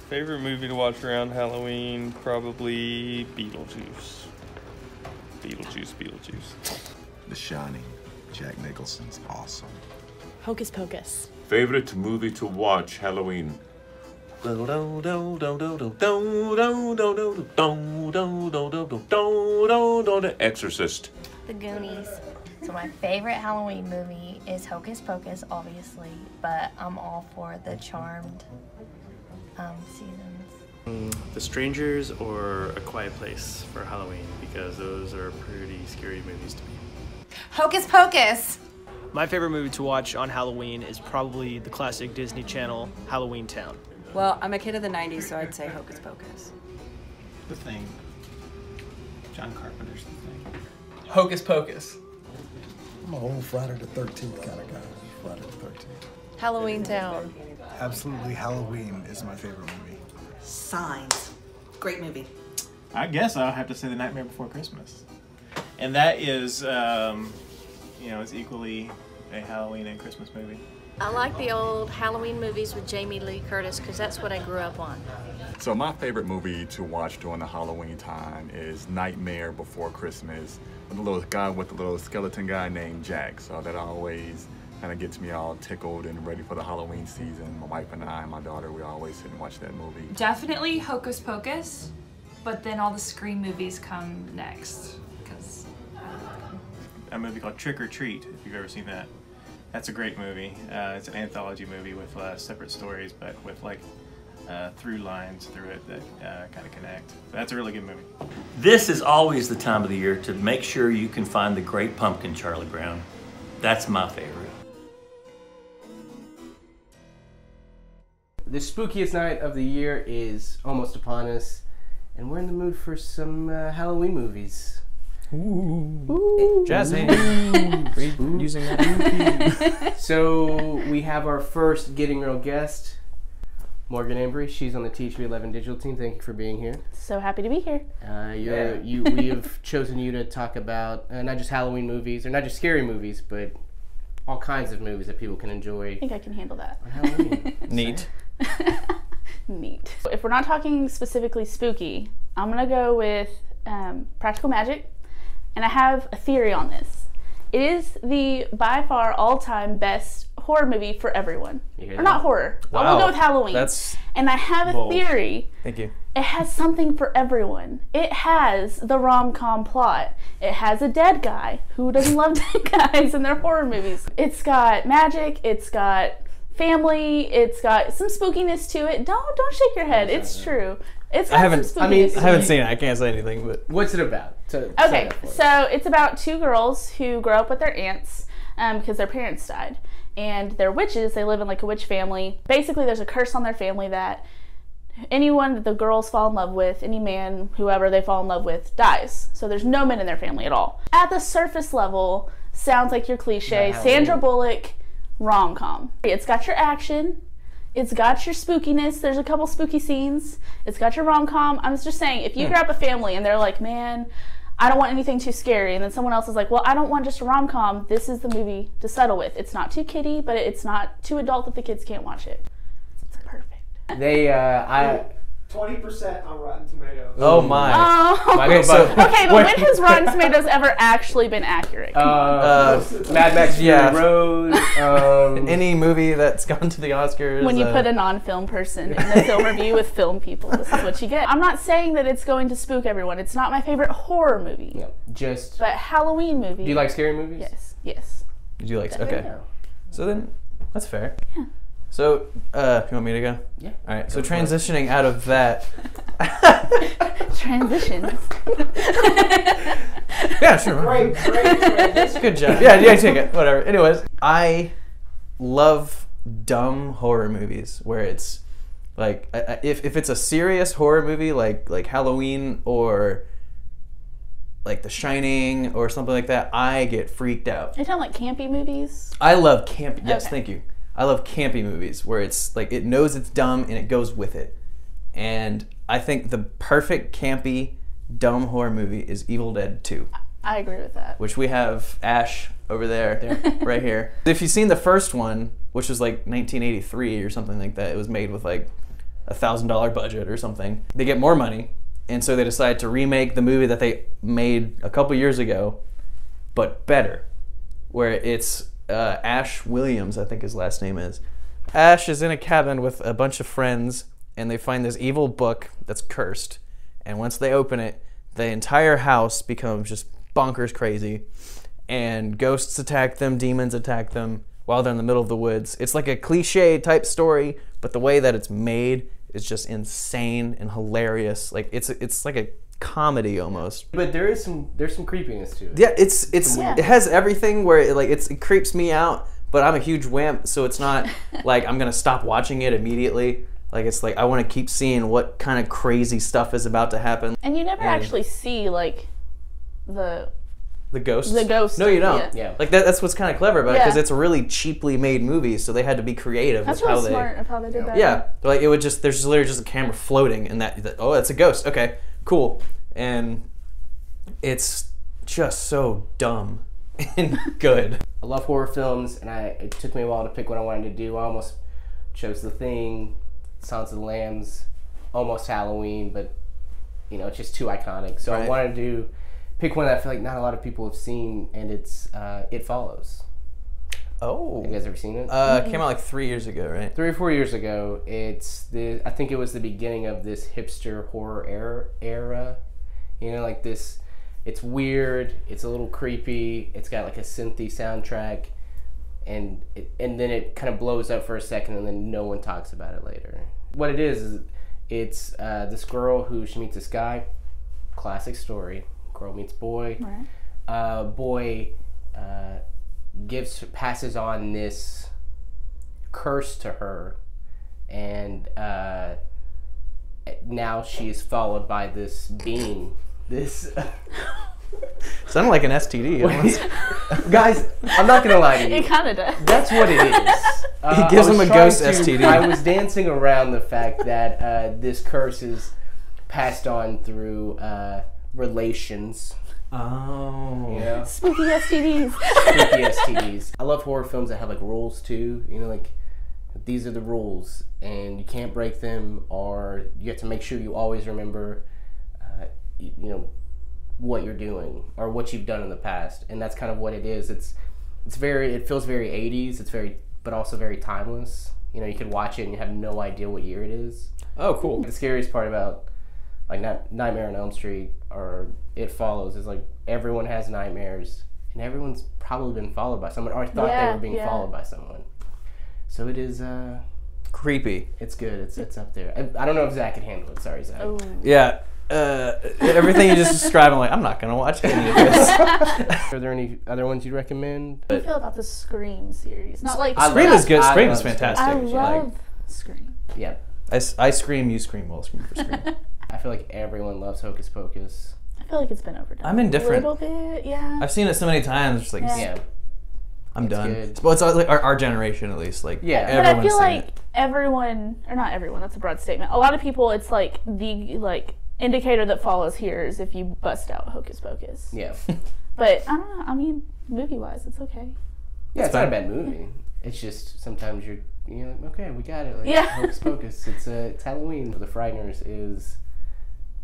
Favorite movie to watch around Halloween, probably Beetlejuice. Beetlejuice. The Shining. Jack Nicholson's awesome. Hocus Pocus. Favorite movie to watch Halloween? The Exorcist. The Goonies. So my favorite Halloween movie is Hocus Pocus, obviously, but I'm all for the Charmed seasons. The Strangers or A Quiet Place for Halloween, because those are pretty scary movies to me. Hocus Pocus! My favorite movie to watch on Halloween is probably the classic Disney Channel Halloween Town. Well, I'm a kid of the 90s, so I'd say Hocus Pocus. The Thing. John Carpenter's The Thing. Hocus Pocus. I'm a whole Friday the 13th kind of guy. Friday the 13th. Halloween Town. Absolutely, Halloween is my favorite movie. Signs. Great movie. I guess I'll have to say The Nightmare Before Christmas. And that is, it's equally a Halloween and Christmas movie. I like the old Halloween movies with Jamie Lee Curtis because that's what I grew up on. So my favorite movie to watch during the Halloween time is Nightmare Before Christmas. With the little guy with the little skeleton guy named Jack. So that always kind of gets me all tickled and ready for the Halloween season. My wife and I and my daughter, we always sit and watch that movie. Definitely Hocus Pocus, but then all the Scream movies come next. A movie called Trick or Treat, if you've ever seen that. That's a great movie. It's an anthology movie with separate stories, but with through lines through it that kind of connect. So that's a really good movie. This is always the time of the year to make sure you can find the Great Pumpkin, Charlie Brown. That's my favorite. The spookiest night of the year is almost upon us, and we're in the mood for some Halloween movies. Ooh. Jazzy. Using that. So we have our first Getting Real guest, Morgan Embry. She's on the T311 digital team. Thank you for being here. So happy to be here. We have chosen you to talk about not just Halloween movies, or not just scary movies, but all kinds of movies that people can enjoy. I think I can handle that. On Halloween. Neat. Neat. If we're not talking specifically spooky, I'm going to go with Practical Magic. And I have a theory on this. It is the by far all-time best horror movie for everyone. Or not horror. Wow. I will go with Halloween. And I have a theory. Thank you. It has something for everyone. It has the rom-com plot. It has a dead guy. Who doesn't love dead guys in their horror movies? It's got magic. It's got family. It's got some spookiness to it. Don't shake your head. It's true. It's got some spookiness. I haven't seen it. I can't say anything. But what's it about? Okay, so it's about two girls who grow up with their aunts because their parents died, and they're witches. They live in like a witch family. Basically, there's a curse on their family that anyone that the girls fall in love with, any man, whoever they fall in love with, dies. So there's no men in their family at all. At the surface level, sounds like your cliche Sandra Bullock rom-com. It's got your action. It's got your spookiness. There's a couple spooky scenes. It's got your rom-com. I'm just saying, if you grab a family and they're like, man, I don't want anything too scary, and then someone else is like, well, I don't want just a rom-com, this is the movie to settle with. It's not too kiddie, but it's not too adult that the kids can't watch it. It's perfect. 20% on Rotten Tomatoes. Oh my. Oh. Okay, but when has Rotten Tomatoes ever actually been accurate? Mad Max Fury Road. Any movie that's gone to the Oscars. When you put a non-film person in the film review with film people, this is what you get. I'm not saying that it's going to spook everyone. It's not my favorite horror movie. No, but Halloween movie. Do you like scary movies? Yes. Did you like? Okay. So then, that's fair. Yeah. So, you want me to go? Yeah. All right. So transitioning out of that. Transitions. Yeah, sure. Great. Good job. Yeah, take it. Whatever. Anyways, I love dumb horror movies where it's like if it's a serious horror movie like Halloween or like The Shining or something like that, I get freaked out. Are you talking like campy movies? I love camp. Yes, Okay. thank you. I love campy movies where it's like it knows it's dumb and it goes with it. And I think the perfect campy dumb horror movie is Evil Dead 2. I agree with that. Which we have Ash over there, right here. If you've seen the first one, which was like 1983 or something like that, it was made with like $1,000 budget or something. They get more money, and so they decide to remake the movie that they made a couple years ago, but better, where it's Ash Williams, I think his last name is. Ash is in a cabin with a bunch of friends, and they find this evil book that's cursed, and once they open it, the entire house becomes just bonkers crazy, and ghosts attack them, demons attack them while they're in the middle of the woods. It's like a cliche type story, but the way that it's made is just insane and hilarious. Like it's like a comedy almost. But there's some creepiness to it. Yeah, it has everything where it creeps me out, but I'm a huge wimp, so it's not like I'm gonna stop watching it immediately. Like it's like I want to keep seeing what kind of crazy stuff is about to happen. And you never actually see like the ghosts? The ghosts. No, you don't. Yeah. Like that's what's kind of clever about it, because it's a really cheaply made movie, so they had to be creative That's with really how smart of how they did that. Yeah, like it would just there's literally just a camera floating, and that oh, it's a ghost. Okay, cool. And it's just so dumb and good. I love horror films, and it took me a while to pick what I wanted to do. I almost chose The Thing, Silence of the Lambs, almost Halloween, but you know, it's just too iconic. So I wanted to pick one that I feel like not a lot of people have seen, and it's It Follows. Oh. Have you guys ever seen it? Came out like 3 years ago, right? 3 or 4 years ago. I think it was the beginning of this hipster horror era. You know, like this, it's weird, it's a little creepy, it's got like a synthy soundtrack, and then it kind of blows up for a second, and then no one talks about it later. What it is it's this girl who she meets this guy, classic story, girl meets boy, boy passes on this curse to her, and now she is followed by this being. This sounded like an STD almost. Guys, I'm not gonna lie to you. It kind of does. That's what it is. He gives him a ghost STD. I was dancing around the fact that this curse is passed on through relations. Oh. You know? Spooky STDs. Spooky STDs. I love horror films that have like rules too. You know, like these are the rules, and you can't break them, or you have to make sure you always remember you know what you're doing or what you've done in the past, and that's kind of what it is. It feels very 80s. But also very timeless. You know, you could watch it and you have no idea what year it is. Oh, cool. The scariest part about like Nightmare on Elm Street or It Follows is like everyone has nightmares, and everyone's probably been followed by someone, or thought they were being followed by someone. So it is creepy. It's good. It's up there. I don't know if Zach can handle it. Sorry, Zach. Oh. Yeah. Everything you just described, I'm like, I'm not gonna watch any of this. Are there any other ones you'd recommend? How do you feel about the Scream series? Not like Scream is good. Scream is fantastic. I love Scream. Yeah. I scream, you scream, we'll scream for Scream. I feel like everyone loves Hocus Pocus. I feel like it's been overdone. I'm indifferent. A little bit, yeah. I've seen it so many times, just like, I'm done. Good. Well, it's like our generation at least. Like, yeah. But I feel like everyone, or not everyone, that's a broad statement. A lot of people, it's like the indicator that follows here is if you bust out Hocus Pocus. Yeah. But I don't know. I mean, movie-wise, it's okay. Yeah, it's not a bad movie. It's just sometimes you're like, okay, we got it. Like, yeah. Hocus Pocus. It's Halloween. The Frighteners is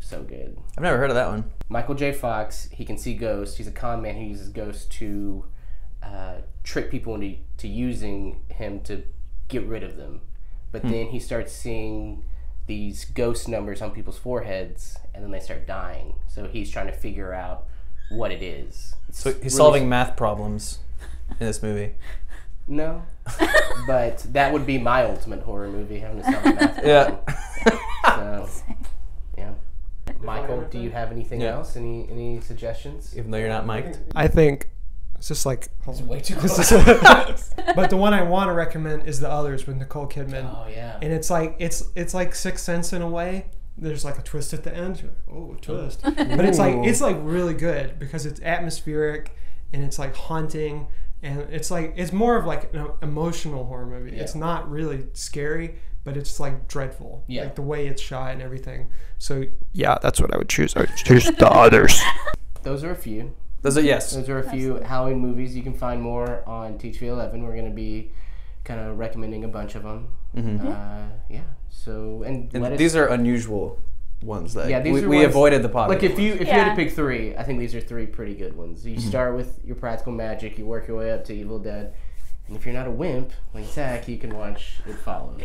so good. I've never heard of that one. Michael J. Fox. He can see ghosts. He's a con man who uses ghosts to trick people into using him to get rid of them. But then he starts seeing these ghost numbers on people's foreheads, and then they start dying. So he's trying to figure out what it is. So he's solving math problems in this movie. No, but that would be my ultimate horror movie, having to solve a math problem. Yeah. So, yeah. Michael, do you have anything else? Any suggestions? Even though you're not mic'd. I think it's just like it's way too close. But the one I want to recommend is The Others with Nicole Kidman. Oh yeah. And it's like it's Sixth Sense in a way. There's like a twist at the end. You're like, oh, twist. But it's like really good because it's atmospheric and it's like haunting, and it's more of like an emotional horror movie. Yeah. It's not really scary, but it's like dreadful. Yeah. Like the way it's shot and everything. So yeah, that's what I would choose. I would choose The Others. Those are a few. Those are a few Halloween movies. You can find more on THV11. We're going to be kind of recommending a bunch of them. Yeah. So and these are unusual ones that these we avoided the popular. Like if you had to pick 3, I think these are 3 pretty good ones. You start with your practical magic, you work your way up to Evil Dead, and if you're not a wimp like Zach, you can watch It Follows.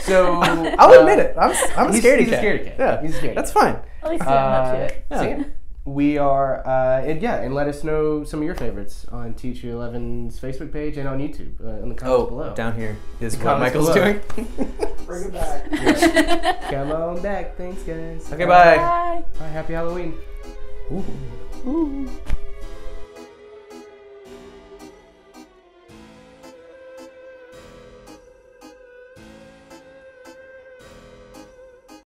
So I'll admit it. I'm a scaredy cat. Scaredy cat. Yeah, he's a scaredy that's cat. fine. At least I'm up to it. Yeah. We are, and let us know some of your favorites on Teacher 11's Facebook page and on YouTube in the comments below. Down here is what Michael's doing. Bring it back. Yeah. Come on back. Thanks, guys. Okay, bye. Bye. Bye. Happy Halloween. Ooh.